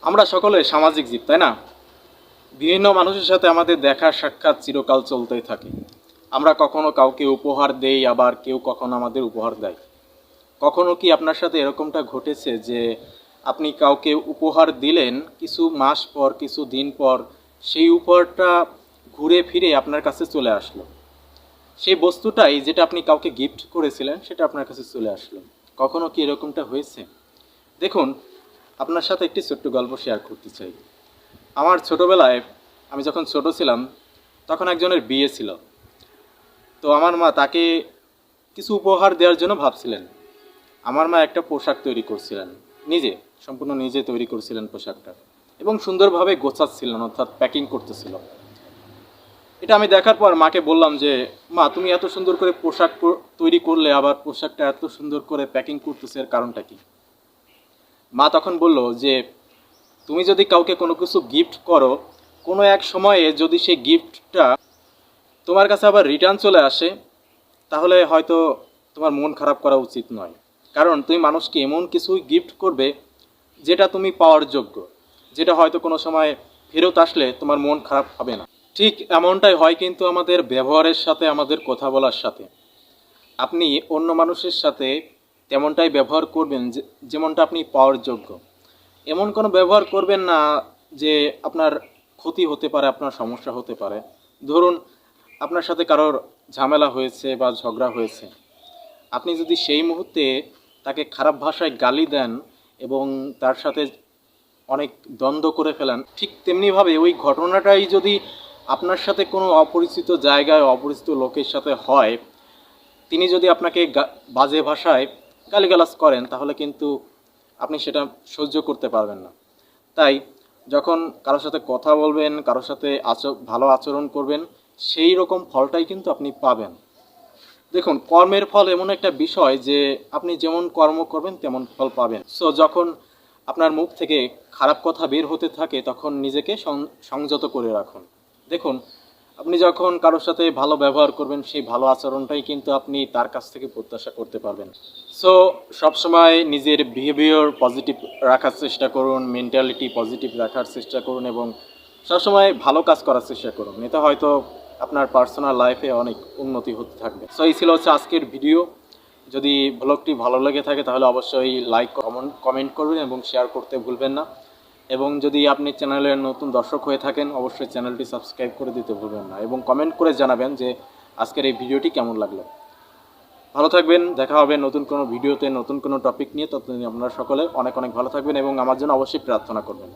আমরা সকলে সামাজিক জীব, তাই না? বিভিন্ন মানুষের সাথে আমাদের দেখা সাক্ষাৎ চিরকাল চলতেই থাকে। আমরা কখনো কাউকে উপহার দেই, আবার কেউ কখনো আমাদের উপহার দেয়। কখনো কি আপনার সাথে এরকমটা ঘটেছে যে আপনি কাউকে উপহার দিলেন, কিছু মাস পর, কিছু দিন পর সেই উপহারটা ঘুরে ফিরে আপনার কাছে চলে আসলো? সেই বস্তুটাই যেটা আপনি কাউকে গিফট করেছিলেন সেটা আপনার কাছে চলে আসলো। কখনো কি এরকমটা হয়েছে? দেখুন, আপনার সাথে একটি ছোট্ট গল্প শেয়ার করতে চাই। আমার ছোটবেলায়, আমি যখন ছোট ছিলাম, তখন একজনের বিয়ে ছিল। তো আমার মা তাকে কিছু উপহার দেওয়ার জন্য ভাবছিলেন। আমার মা একটা পোশাক তৈরি করছিলেন, নিজে, সম্পূর্ণ নিজে তৈরি করছিলেন পোশাকটা, এবং সুন্দরভাবে গোছাচ্ছিলেন, অর্থাৎ প্যাকিং করতেছিল। এটা আমি দেখার পর মাকে বললাম যে, মা, তুমি এত সুন্দর করে পোশাক তৈরি করলে, আবার পোশাকটা এত সুন্দর করে প্যাকিং করতেছে, এর কারণটা কি? মা তখন বলল যে, তুমি যদি কাউকে কোনো কিছু গিফট করো, কোনো এক সময়ে যদি সেই গিফটটা তোমার কাছে আবার রিটার্ন চলে আসে, তাহলে হয়তো তোমার মন খারাপ করা উচিত নয়। কারণ তুমি মানুষকে এমন কিছু গিফট করবে যেটা তুমি পাওয়ার যোগ্য, যেটা হয়তো কোনো সময় ফেরত আসলে তোমার মন খারাপ হবে না। ঠিক এমনটাই হয় কিন্তু আমাদের ব্যবহারের সাথে, আমাদের কথা বলার সাথে। আপনি অন্য মানুষের সাথে তেমনটাই ব্যবহার করবেন যেমনটা আপনি পাওয়ার যোগ্য। এমন কোনো ব্যবহার করবেন না যে আপনার ক্ষতি হতে পারে, আপনার সমস্যা হতে পারে। ধরুন, আপনার সাথে কারোর ঝামেলা হয়েছে বা ঝগড়া হয়েছে, আপনি যদি সেই মুহূর্তে তাকে খারাপ ভাষায় গালি দেন এবং তার সাথে অনেক দ্বন্দ্ব করে ফেলেন, ঠিক তেমনিভাবে ওই ঘটনাটাই যদি আপনার সাথে কোনো অপরিচিত জায়গায় অপরিচিত লোকের সাথে হয়, তিনি যদি আপনাকে বাজে ভাষায় গালিগালাজ করেন, তাহলে কিন্তু আপনি সেটা সহ্য করতে পারবেন না। তাই যখন কারোর সাথে কথা বলবেন, কারোর সাথে ভালো আচরণ করবেন, সেই রকম ফলটাই কিন্তু আপনি পাবেন। দেখুন, কর্মের ফল এমন একটা বিষয় যে আপনি যেমন কর্ম করবেন তেমন ফল পাবেন। সো যখন আপনার মুখ থেকে খারাপ কথা বের হতে থাকে, তখন নিজেকে সংযত করে রাখুন। দেখুন, আপনি যখন কারোর সাথে ভালো ব্যবহার করবেন, সেই ভালো আচরণটাই কিন্তু আপনি তার কাছ থেকে প্রত্যাশা করতে পারবেন। সো সবসময় নিজের বিহেভিয়ার পজিটিভ রাখার চেষ্টা করুন, মেন্টালিটি পজিটিভ রাখার চেষ্টা করুন, এবং সবসময় ভালো কাজ করার চেষ্টা করুন। এতে হয়তো আপনার পার্সোনাল লাইফে অনেক উন্নতি হতে থাকবে। সো এই ছিল হচ্ছে আজকের ভিডিও। যদি ব্লগটি ভালো লেগে থাকে তাহলে অবশ্যই লাইক, কমেন্ট করবেন এবং শেয়ার করতে ভুলবেন না। এবং যদি আপনি চ্যানেলের নতুন দর্শক হয়ে থাকেন, অবশ্যই চ্যানেলটি সাবস্ক্রাইব করে দিতে ভুলবেন না, এবং কমেন্ট করে জানাবেন যে আজকের এই ভিডিওটি কেমন লাগলো। ভালো থাকবেন, দেখা হবে নতুন কোনো ভিডিওতে, নতুন কোনো টপিক নিয়ে। ততদিন আপনারা সকলে অনেক অনেক ভালো থাকবেন এবং আমার জন্য অবশ্যই প্রার্থনা করবেন।